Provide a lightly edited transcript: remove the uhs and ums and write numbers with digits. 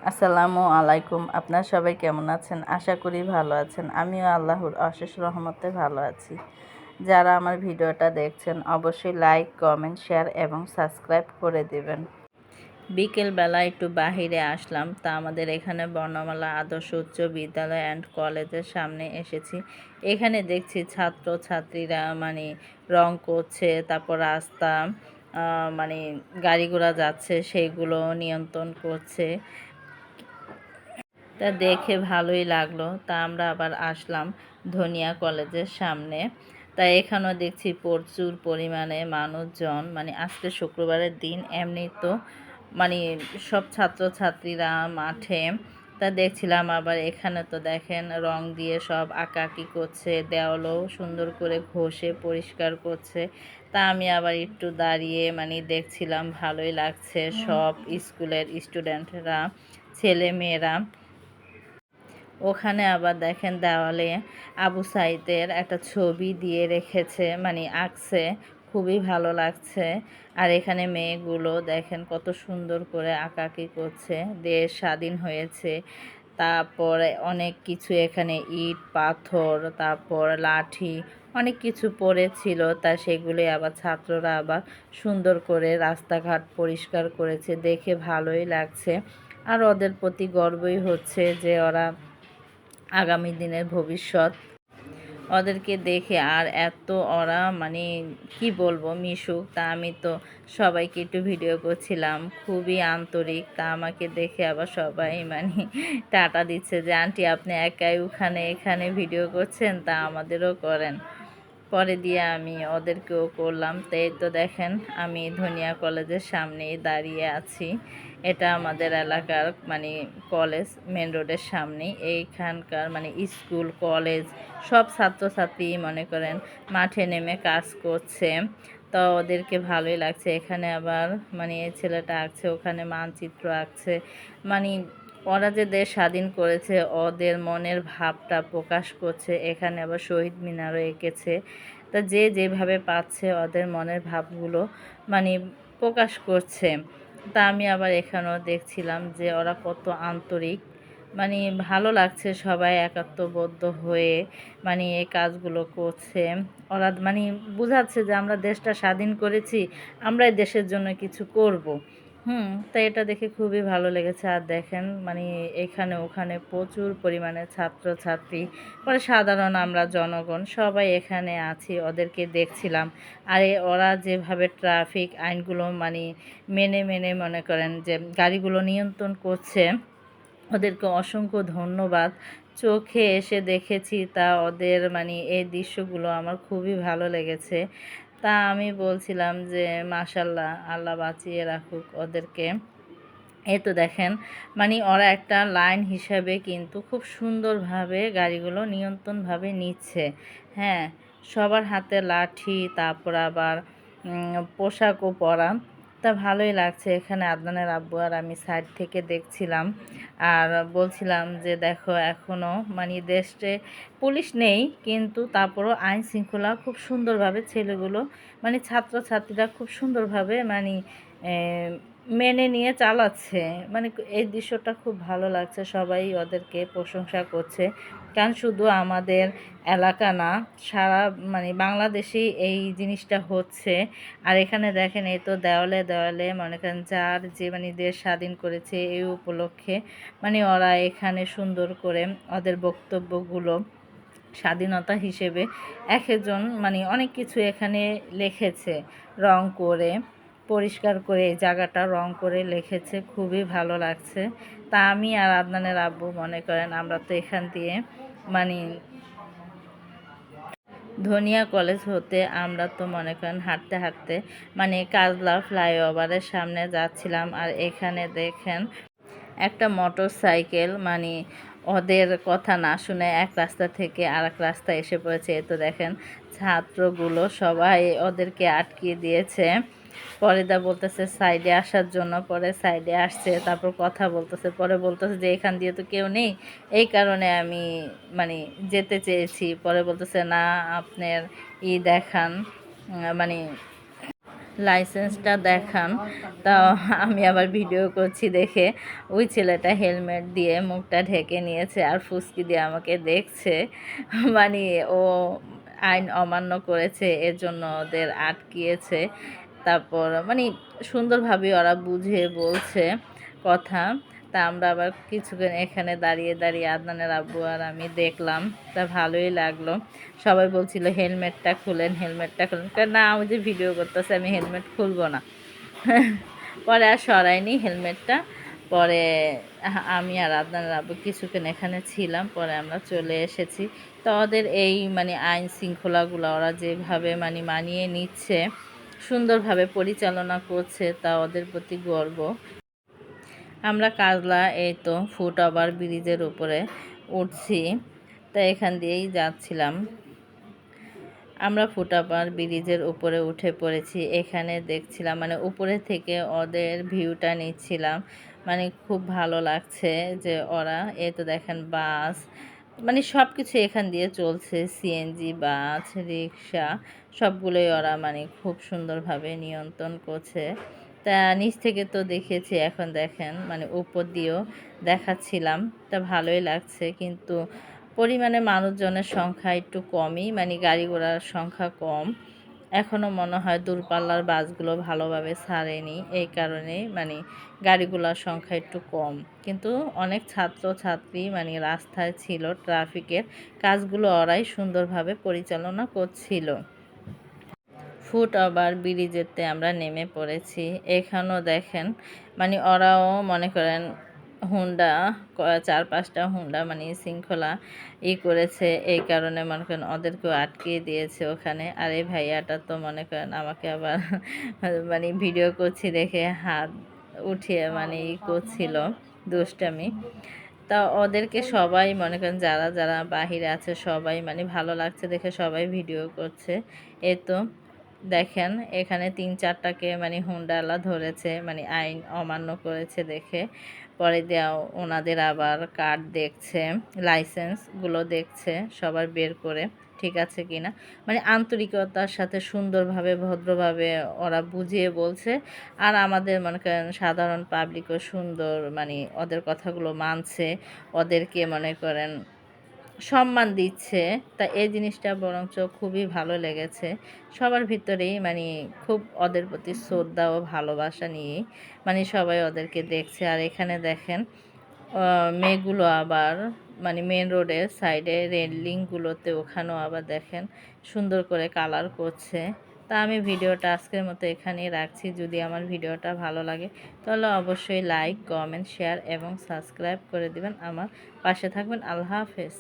আসসালামু আলাইকুম। আপনারা সবাই কেমন আছেন? আশা করি ভালো আছেন। আমিও আল্লাহর অশেষ রহমতে ভালো আছি। যারা আমার ভিডিওটা দেখছেন অবশ্যই লাইক, কমেন্ট, শেয়ার এবং সাবস্ক্রাইব করে দেবেন। বিকেলবেলা একটু বাহিরে আসলাম। তা আমাদের এখানে বর্ণমালা আদর্শ উচ্চ বিদ্যালয় অ্যান্ড কলেজের সামনে এসেছি। এখানে দেখছি ছাত্রছাত্রীরা রং করছে, তারপর রাস্তা মানে গাড়ি ঘোড়া যাচ্ছে সেইগুলো নিয়ন্ত্রণ করছে। তা দেখে ভালোই লাগলো। তা আমরা আবার আসলাম ধনিয়া কলেজের সামনে। তা এখানেও দেখছি প্রচুর পরিমাণে মানুষজন, আজকে শুক্রবারের দিন, এমনি তো সব ছাত্রছাত্রীরা মাঠে। তা দেখছিলাম আবার এখানে তো দেখেন রং দিয়ে সব আঁকাআঁকি করছে, দেওয়ালও সুন্দর করে ঘষে পরিষ্কার করছে। তা আমি আবার একটু দাঁড়িয়ে দেখছিলাম, ভালোই লাগছে। সব স্কুলের স্টুডেন্টরা, ছেলে মেয়েরা। ওখানে আবার দেখেন দেওয়ালে আবু সাইদের একটা ছবি দিয়ে রেখেছে, আঁকছে, খুবই ভালো লাগছে। আর এখানে মেয়েগুলো দেখেন কত সুন্দর করে আঁকাআঁকি করছে। দেশ স্বাধীন হয়েছে, তারপরে অনেক কিছু এখানে ইট পাথর, তারপর লাঠি, অনেক কিছু পড়েছিল। তা সেগুলি আবার ছাত্ররা আবার সুন্দর করে রাস্তাঘাট পরিষ্কার করেছে, দেখে ভালোই লাগছে। আর ওদের প্রতি গর্বই হচ্ছে যে ওরা আগামী দিনের ভবিষ্যৎ। ওদেরকে দেখে আর এত ওরা কি বলবো, মিশুক। তা আমি তো সবাইকে একটু ভিডিও করছিলাম, খুবই আন্তরিক। তা আমাকে দেখে আবার সবাই টাটা দিচ্ছে যে আন্টি আপনি একাই ওখানে এখানে ভিডিও করছেন, তা আমাদেরও করেন। পরে দিয়ে আমি ওদেরকেও করলাম। তো এই তো দেখেন আমি ধনিয়া কলেজের সামনেই দাঁড়িয়ে আছি। এটা আমাদের এলাকার কলেজ, মেন রোডের সামনেই। এইখানকার স্কুল কলেজ সব ছাত্রছাত্রী মনে করেন মাঠে নেমে কাজ করছে। তো ওদেরকে ভালোই লাগছে। এখানে আবার এই ছেলেটা আঁকছে, ওখানে মানচিত্র আঁকছে। মানে ওরা যে দেশ স্বাধীন করেছে ওদের মনের ভাবটা প্রকাশ করছে। এখানে আবার শহীদ মিনারও এঁকেছে। তা যে যেভাবে পাচ্ছে ওদের মনের ভাবগুলো প্রকাশ করছে। তা আমি আবার এখানেও দেখছিলাম যে ওরা কত আন্তরিক, ভালো লাগছে সবাই একাত্মবদ্ধ হয়ে এই কাজগুলো করছে। ওরা বুঝাচ্ছে যে আমরা দেশটা স্বাধীন করেছি, আমরাই দেশের জন্য কিছু করব। তো এটা দেখে খুবই ভালো লেগেছে। আর দেখেন এখানে ওখানে প্রচুর পরিমাণে ছাত্রছাত্রী, পরে সাধারণ আমরা জনগণ সবাই এখানে আছি, ওদেরকে দেখছিলাম। আর ওরা যেভাবে ট্রাফিক আইনগুলো মেনে মেনে মনে করেন যে গাড়িগুলো নিয়ন্ত্রণ করছে, ওদেরকে অসংখ্য ধন্যবাদ। চোখে এসে দেখেছি, তা ওদের এই দৃশ্যগুলো আমার খুবই ভালো লেগেছে। তা আমি বলছিলাম যে মাশাল্লাহ, আল্লাহ বাঁচিয়ে রাখুক ওদেরকে। এই তো দেখেন ওরা একটা লাইন হিসাবে কিন্তু খুব সুন্দরভাবে গাড়িগুলো নিয়ন্ত্রণভাবে নিচ্ছে। হ্যাঁ, সবার হাতে লাঠি, তারপর আবার পোশাকও পরা। তা ভালোই লাগছে। এখানে আদনানের আব্বু আর আমি সাইড থেকে দেখছিলাম আর বলছিলাম যে দেখো এখনও দেশে পুলিশ নেই, কিন্তু তারপরও আইন শৃঙ্খলা খুব সুন্দরভাবে ছেলেগুলো ছাত্রছাত্রীরা খুব সুন্দরভাবে মেনে নিয়ে চালাচ্ছে। এই দৃশ্যটা খুব ভালো লাগছে। সবাই ওদেরকে প্রশংসা করছে, কারণ শুধু আমাদের এলাকা না, সারা বাংলাদেশেই এই জিনিসটা হচ্ছে। আর এখানে দেখেন এই তো দেওয়ালে দেওয়ালে মনে করেন যার যে দেশ স্বাধীন করেছে এই উপলক্ষে ওরা এখানে সুন্দর করে ওদের বক্তব্যগুলো স্বাধীনতা হিসেবে এক একজন অনেক কিছু এখানে লিখেছে, রং করে পরিষ্কার করে এই জায়গাটা রং করে লিখেছে, খুবই ভালো লাগছে। তা আমি আর আদনানের আব্বু মনে করেন আমরা তো এখান দিয়ে ধনিয়া কলেজ হতে আমরা তো মনে করেন হাঁটতে হাঁটতে কাজলা ফ্লাইওভারের সামনে যাচ্ছিলাম। আর এখানে দেখেন একটা মোটর সাইকেল ওদের কথা না শুনে এক রাস্তা থেকে আরেক রাস্তায় এসে পড়েছে। তো দেখেন ছাত্রগুলো সবাই ওদেরকে আটকিয়ে দিয়েছে। পরে বলতেছে সাইডে আসার জন্য, পরে সাইডে আসছে, তারপর কথা বলতেছে, পরে বলতেছে যে এখান দিয়ে তো কেউ নেই, এই কারণে আমি যেতে চেয়েছি। পরে বলতেছে না আপনার দেখান লাইসেন্সটা দেখান। তাও আমি আবার ভিডিও করছি দেখে ওই ছেলেটা হেলমেট দিয়ে মুখটা ঢেকে নিয়েছে আর ফুসকি দিয়ে আমাকে দেখছে, মানে ও আইন অমান্য করেছে, এর জন্য ওদের আটকিয়েছে। তারপর মানে সুন্দরভাবে ওরা বুঝিয়ে বলছে কথা। তা আমরা আবার কিছুক্ষণ এখানে দাঁড়িয়ে দাঁড়িয়ে আদনানের আব্বু আর আমি দেখলাম। তা ভালোই লাগলো। সবাই বলছিল হেলমেটটা খুলেন, হেলমেটটা খুলেন। না, আমি যে ভিডিও করতেছি আমি হেলমেট খুলবো না। পরে আর সরাইনি হেলমেটটা। পরে আমি আর আদনানের আব্বু কিছুক্ষণ এখানে ছিলাম, পরে আমরা চলে এসেছি। তো ওদের এই মানে আইন শৃঙ্খলাগুলো ওরা যেভাবে মানে মানিয়ে নিচ্ছে, সুন্দরভাবে পরিচালনা করছে, তা ওদের প্রতি গর্ব। আমরা কাজলা এই তো ফুট ওভার ব্রিজের উপরে উঠছি, তা এখান দিয়েই যাচ্ছিলাম। আমরা ফুট ওভার ব্রিজের উপরে উঠে পড়েছি। এখানে দেখছিলাম মানে উপরে থেকে ওদের ভিউটা নিচ্ছিলাম, মানে খুব ভালো লাগছে যে ওরা এই তো দেখেন বাস, মানে সব কিছু এখান দিয়ে চলছে, সিএনজি বাস রিক্সা সবগুলোই ওরা মানে খুব সুন্দরভাবে নিয়ন্ত্রণ করছে। তা নিচ থেকে তো দেখেছি, এখন দেখেন মানে উপর দিয়েও দেখাচ্ছিলাম। তা ভালোই লাগছে, কিন্তু পরিমাণে মানুষজনের সংখ্যা একটু কমই, মানে গাড়ি ঘোড়ার সংখ্যা কম। এখনও মনে হয় দূরপাল্লার বাসগুলো ভালোভাবে ছাড়েনি, এই কারণে মানে গাড়িগুলোর সংখ্যা একটু কম। কিন্তু অনেক ছাত্র ছাত্রী মানে রাস্তায় ছিল, ট্রাফিকের কাজগুলো ওরাই সুন্দরভাবে পরিচালনা করছিল। ফুট ওভার ব্রিজেতে আমরা নেমে পড়েছি। এখানেও দেখেন মানে ওরাও মনে করেন হুন্ডা, 4-5টা হুন্ডা মানে শৃঙ্খলা করেছে, এই কারণে মনে করেন ওদেরকেও আটকিয়ে দিয়েছে ওখানে। আর এই ভাইয়াটা তো মনে করেন আমাকে আবার মানে ভিডিও করছি দেখে হাত উঠিয়ে মানে করছিল দুষ্টামি। তা ওদেরকে সবাই মনে করেন যারা যারা বাহিরে আছে সবাই মানে ভালো লাগছে দেখে সবাই ভিডিও করছে। এ তো দেখেন এখানে 3-4টাকে মানে হুন্ডালা ধরেছে, মানে আইন অমান্য করেছে দেখে। পরে দেওয়া ওনাদের আবার কার্ড দেখছে, লাইসেন্সগুলো দেখছে সবার বের করে ঠিক আছে কিনা, মানে আন্তরিকতার সাথে সুন্দরভাবে ভদ্রভাবে ওরা বুঝিয়ে বলছে। আর আমাদের মনে করেন সাধারণ পাবলিকও সুন্দর মানে ওদের কথাগুলো মানছে, ওদেরকে মনে করেন সম্মান দিচ্ছে। তা এই জিনিসটা বরঞ্চ খুবই ভালো লেগেছে। সবার ভিতরেই মানে খুব ওদের প্রতি শ্রদ্ধা ও ভালোবাসা নিয়ে মানে সবাই ওদেরকে দেখছে। আর এখানে দেখেন মেয়েগুলো আবার মানে মেন রোডের সাইডে রেলিংগুলোতে ওখানেও আবার দেখেন সুন্দর করে কালার করছে। তা আমি ভিডিওটা আজকের মতো এখানেই রাখছি। যদি আমার ভিডিওটা ভালো লাগে তাহলে অবশ্যই লাইক, কমেন্ট, শেয়ার এবং সাবস্ক্রাইব করে দিবেন। আমার পাশে থাকবেন। আল্লাহ হাফেজ।